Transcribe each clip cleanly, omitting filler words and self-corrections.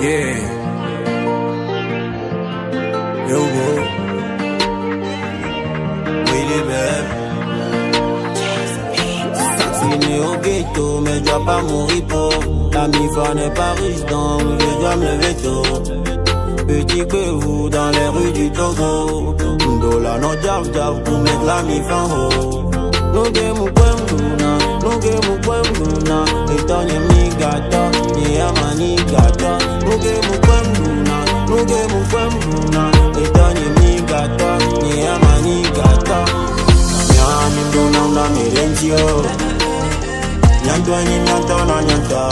Yeah. Yo, bro. Oui, babe. Né au ghetto, mais je dois pas mourir pauvre. La mi-fa n'est pas riche, donc je dois me lever tôt. Petit vous dans les rues du Togo. Dola no jav jav pour mettre la mi-fa en haut. No game ou kwemduna, no game ou kwemduna. Etonye mi gata, ni amani gata. No game ou kwemduna, no game ou kwemduna. Etonye mi gata, ni amani gata. Nyami mduna mda mirenzio. Nyanto ni nyanto na nyanto.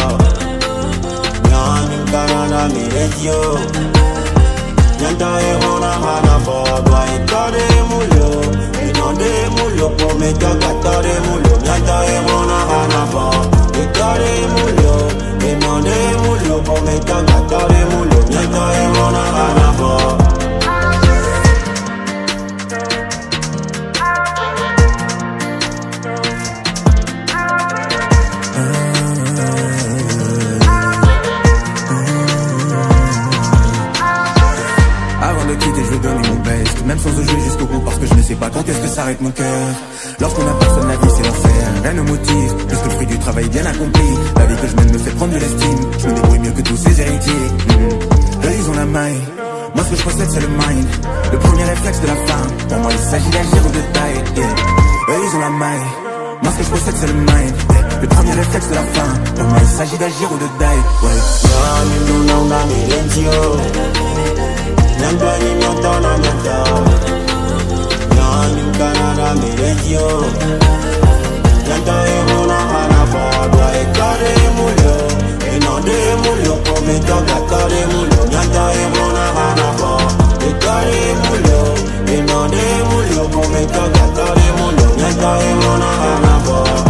Nyami mkarana mirenzio. Nyanto e ona hana bodwa itore mulyo. Inonde mulyo pome toka tore mulyo. Nyanto e ona hana bodwa itore mulyo. Inonde mulyo pome toka tore mulyo. Nyanto e ona hana bodwa. Même sans se jouer jusqu'au bout parce que je ne sais pas quand est-ce que s'arrête mon cœur. Lorsqu'on n'a personne, la vie c'est l'enfer. Rien ne motive, plus que le fruit du travail bien accompli. La vie que je mène me fait prendre de l'estime. Je me débrouille mieux que tous ces héritiers. Eux ils ont la maille, moi ce que je possède c'est le mind. Le premier réflexe de la femme, pour moi il s'agit d'agir ou de taille. Eux ils ont la maille, moi ce que je possède c'est le mind. Le premier réflexe de la femme, pour moi il s'agit d'agir ou de die. Nyantwani nyanta na nyanta. Nyani mkanana mirejio. Nyanta emona hana fadwa ekare mulyo. Inonde mulyo kome toka kare mulyo. Nyanta emona hana fadwa ekare mulyo. Inonde mulyo kome toka kare mulyo. Nyanta emona hana fadwa.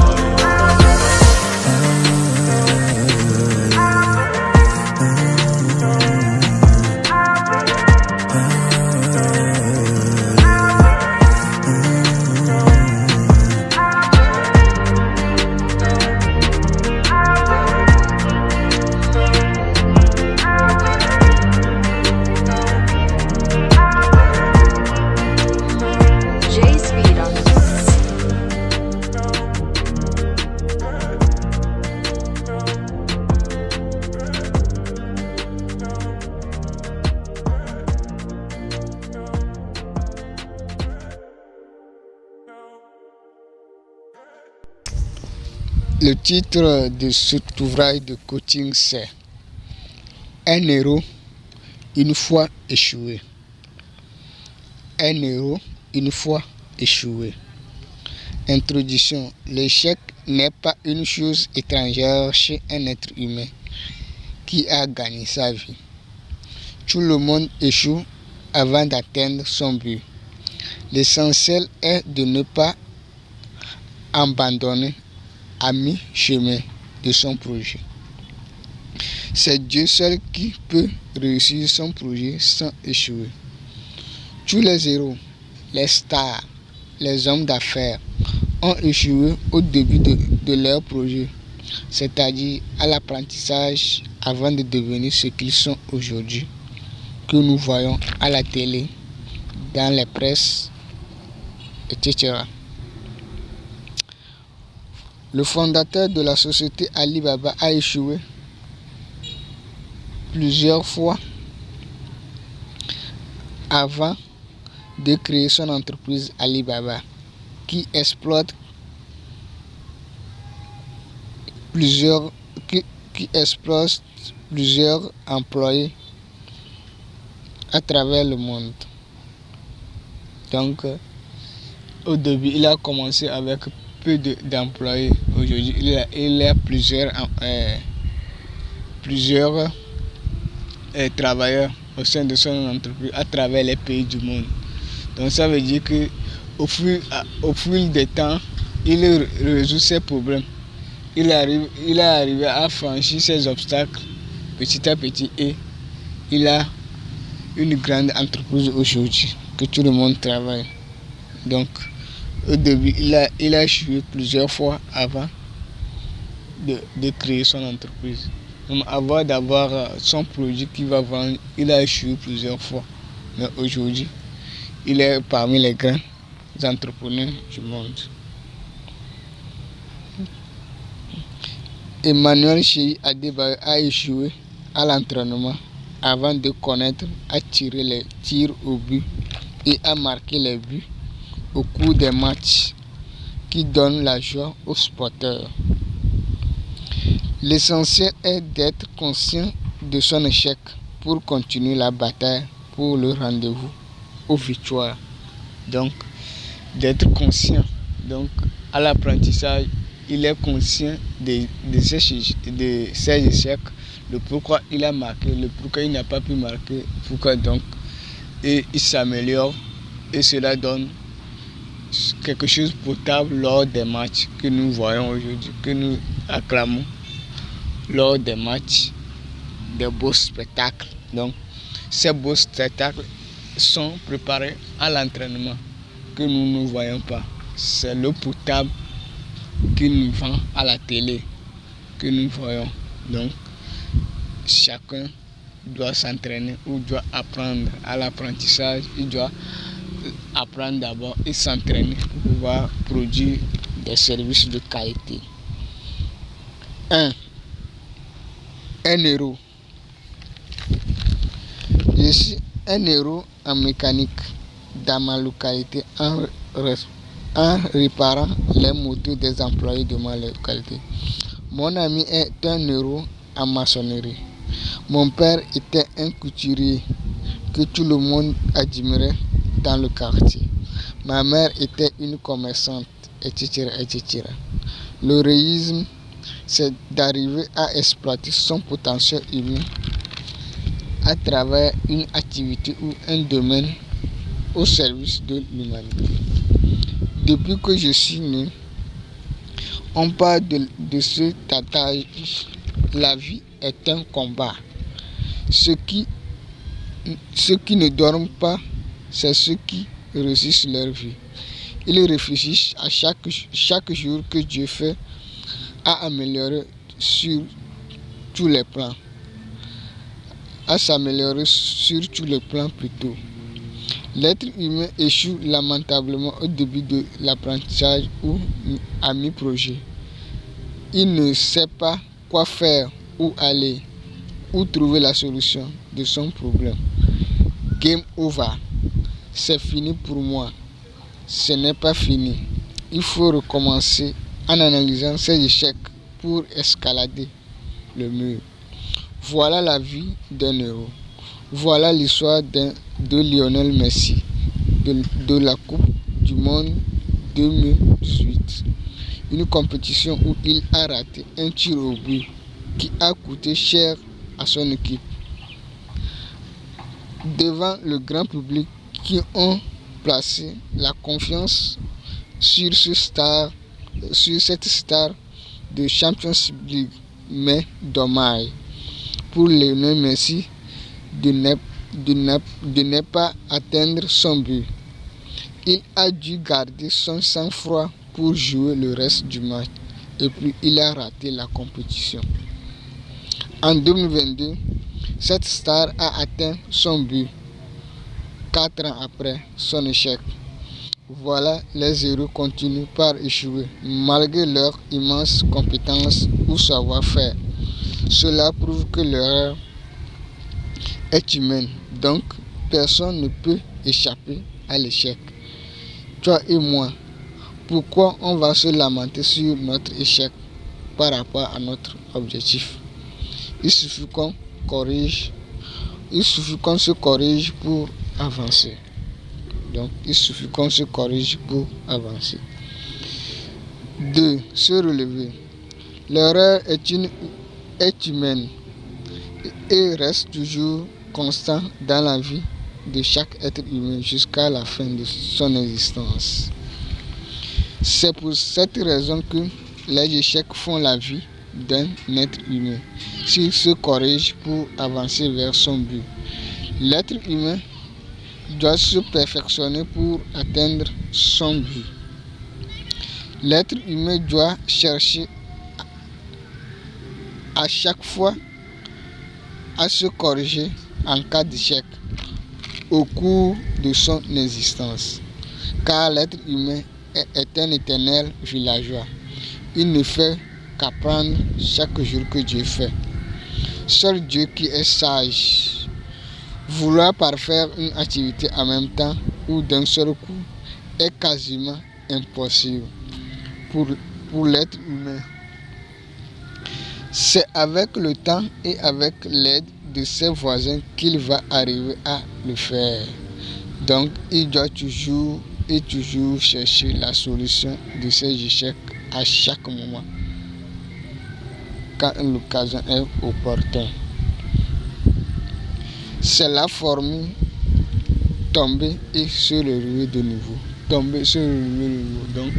Le titre de cet ouvrage de coaching c'est Un héros, une fois échoué. Un héros, une fois échoué. Introduction. L'échec n'est pas une chose étrangère chez un être humain qui a gagné sa vie. Tout le monde échoue avant d'atteindre son but. L'essentiel est de ne pas abandonner à mi-chemin de son projet. C'est Dieu seul qui peut réussir son projet sans échouer. Tous les héros, les stars, les hommes d'affaires ont échoué au début de leur projet, c'est-à-dire à l'apprentissage avant de devenir ce qu'ils sont aujourd'hui, que nous voyons à la télé, dans les presses, etc. Le fondateur de la société Alibaba a échoué plusieurs fois avant de créer son entreprise Alibaba, qui exploite plusieurs employés à travers le monde. Donc, au début, il a commencé avec peu d'employés. Aujourd'hui, il a plusieurs travailleurs au sein de son entreprise à travers les pays du monde. Donc ça veut dire que au fil du temps, il résout ses problèmes. Il est arrivé à franchir ses obstacles petit à petit et il a une grande entreprise aujourd'hui que tout le monde travaille. Donc au début, il a échoué plusieurs fois avant de créer son entreprise. Même avant d'avoir son produit qu'il va vendre, il a échoué plusieurs fois. Mais aujourd'hui, il est parmi les grands entrepreneurs du monde. Emmanuel Cheyi Adebayo a échoué à l'entraînement avant de connaître à tirer les tirs au but et à marquer les buts au cours des matchs qui donnent la joie aux sporteurs. L'essentiel est d'être conscient de son échec pour continuer la bataille pour le rendez-vous aux victoires. Donc, d'être conscient. Donc, à l'apprentissage, il est conscient de ses échecs, le pourquoi il a marqué, le pourquoi il n'a pas pu marquer, pourquoi donc, et il s'améliore, et cela donne quelque chose de potable lors des matchs que nous voyons aujourd'hui, que nous acclamons lors des matchs, des beaux spectacles. Donc, ces beaux spectacles sont préparés à l'entraînement que nous ne voyons pas. C'est le potable qu'il nous vend à la télé que nous voyons. Donc, chacun doit s'entraîner ou doit apprendre à l'apprentissage. Il doit apprendre d'abord et s'entraîner pour pouvoir produire des services de qualité. 1 héros. Je suis un héros en mécanique dans ma localité en réparant les motos des employés de ma localité. Mon ami est un héros en maçonnerie. Mon père était un couturier que tout le monde admirait dans le quartier. Ma mère était une commerçante, etc., etc. L'héroïsme, c'est d'arriver à exploiter son potentiel humain à travers une activité ou un domaine au service de l'humanité. Depuis que je suis né, on parle de ce tatouage. La vie est un combat. Ceux qui ne dorment pas, c'est ceux qui réussissent leur vie. Ils réfléchissent à chaque jour que Dieu fait à améliorer sur tous les plans. À s'améliorer sur tous les plans plutôt. L'être humain échoue lamentablement au début de l'apprentissage ou à mi-projet. Il ne sait pas quoi faire, où aller, où trouver la solution de son problème. Game over. C'est fini pour moi. Ce n'est pas fini. Il faut recommencer en analysant ses échecs pour escalader le mur. Voilà la vie d'un héros. Voilà l'histoire de Lionel Messi, de la Coupe du Monde 2018. Une compétition où il a raté un tir au but qui a coûté cher à son équipe. Devant le grand public qui ont placé la confiance sur cette star de Champions League, mais dommage pour Lionel Messi de ne pas atteindre son but. Il a dû garder son sang-froid pour jouer le reste du match et puis il a raté la compétition. En 2022, cette star a atteint son but 4 ans après son échec. Voilà, les héros continuent par échouer malgré leur immense compétence ou savoir-faire. Cela prouve que l'erreur est humaine, donc personne ne peut échapper à l'échec. Toi et moi, pourquoi on va se lamenter sur notre échec par rapport à notre objectif? Il suffit qu'on se corrige pour avancer. Donc, il suffit qu'on se corrige pour avancer. 2. Se relever. L'erreur est humaine et reste toujours constant dans la vie de chaque être humain jusqu'à la fin de son existence. C'est pour cette raison que les échecs font la vie d'un être humain s'il se corrige pour avancer vers son but. L'être humain doit se perfectionner pour atteindre son but. L'être humain doit chercher à chaque fois à se corriger en cas d'échec au cours de son existence. Car l'être humain est un éternel villageois. Il ne fait qu'apprendre chaque jour que Dieu fait. Seul Dieu qui est sage. Vouloir parfaire une activité en même temps ou d'un seul coup est quasiment impossible pour l'être humain. C'est avec le temps et avec l'aide de ses voisins qu'il va arriver à le faire. Donc, il doit toujours chercher la solution de ses échecs à chaque moment, quand l'occasion est opportune. C'est la formule tomber et se relever de nouveau. Tomber, se relever de nouveau. Donc,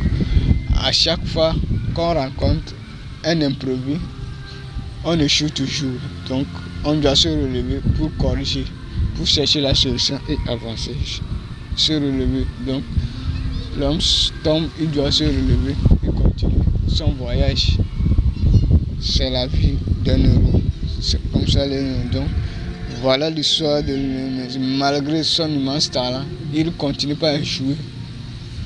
à chaque fois qu'on rencontre un imprévu, on échoue toujours. Donc, on doit se relever pour corriger, pour chercher la solution et avancer. Se relever. Donc, l'homme tombe, il doit se relever et continuer son voyage. C'est la vie d'un héros. C'est comme ça les héros. Donc, voilà l'histoire de lui. Malgré son immense talent, il continue pas à échouer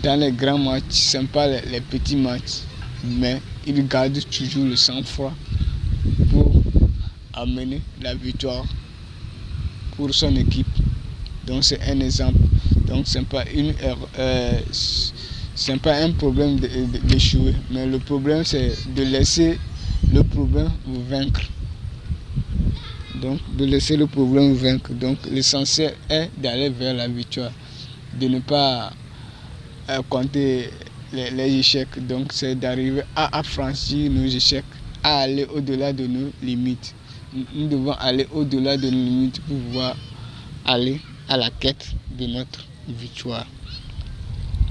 dans les grands matchs, c'est pas les petits matchs, mais il garde toujours le sang-froid pour amener la victoire pour son équipe. Donc c'est un exemple. Donc c'est pas c'est pas un problème d'échouer, mais le problème c'est de laisser le problème vous vaincre. Donc de laisser le problème vous vaincre. Donc l'essentiel est d'aller vers la victoire, de ne pas compter les échecs. Donc c'est d'arriver à franchir nos échecs, à aller au-delà de nos limites. Nous devons aller au-delà de nos limites pour pouvoir aller à la quête de notre victoire.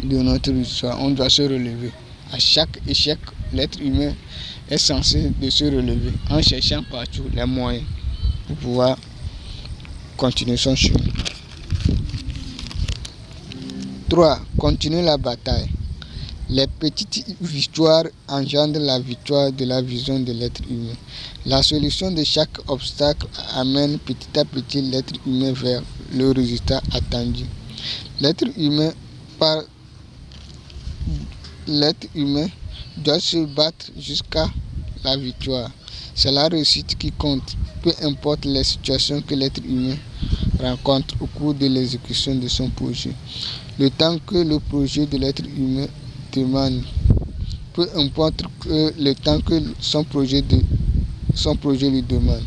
On doit se relever. À chaque échec, l'être humain est censé de se relever en cherchant partout les moyens pour pouvoir continuer son chemin. 3. Continuer la bataille. Les petites victoires engendrent la victoire de la vision de l'être humain. La solution de chaque obstacle amène petit à petit l'être humain vers le résultat attendu. L'être humain doit se battre jusqu'à la victoire. C'est la réussite qui compte, peu importe les situations que l'être humain rencontre au cours de l'exécution de son projet. Le temps que le projet de l'être humain demande, peu importe le temps que son projet lui demande.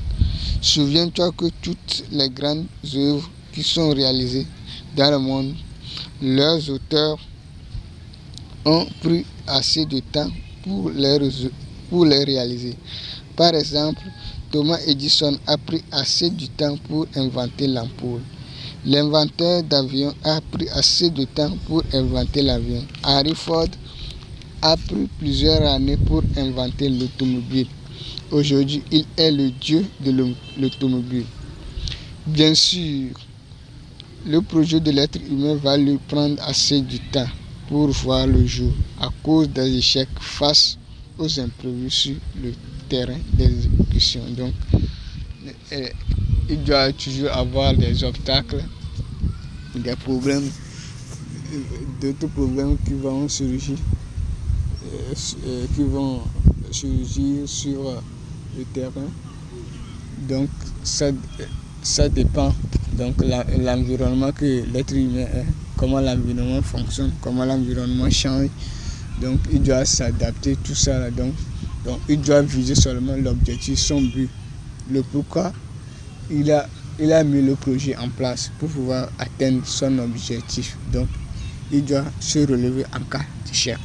Souviens-toi que toutes les grandes œuvres qui sont réalisées dans le monde, leurs auteurs ont pris assez de temps pour les réaliser. Par exemple, Thomas Edison a pris assez de temps pour inventer l'ampoule. L'inventeur d'avion a pris assez de temps pour inventer l'avion. Henry Ford a pris plusieurs années pour inventer l'automobile. Aujourd'hui, il est le dieu de l'automobile. Bien sûr, le projet de l'être humain va lui prendre assez de temps pour voir le jour à cause des échecs face aux imprévus sur le terrain d'exécution. Donc, il doit toujours avoir des obstacles, des problèmes, d'autres problèmes qui vont surgir sur le terrain. Donc, ça dépend. Donc, l'environnement que l'être humain est, comment l'environnement fonctionne, comment l'environnement change. Donc, il doit s'adapter, tout ça là. Donc, il doit viser seulement l'objectif, son but, le pourquoi il a mis le projet en place pour pouvoir atteindre son objectif. Donc, il doit se relever en cas d'échec.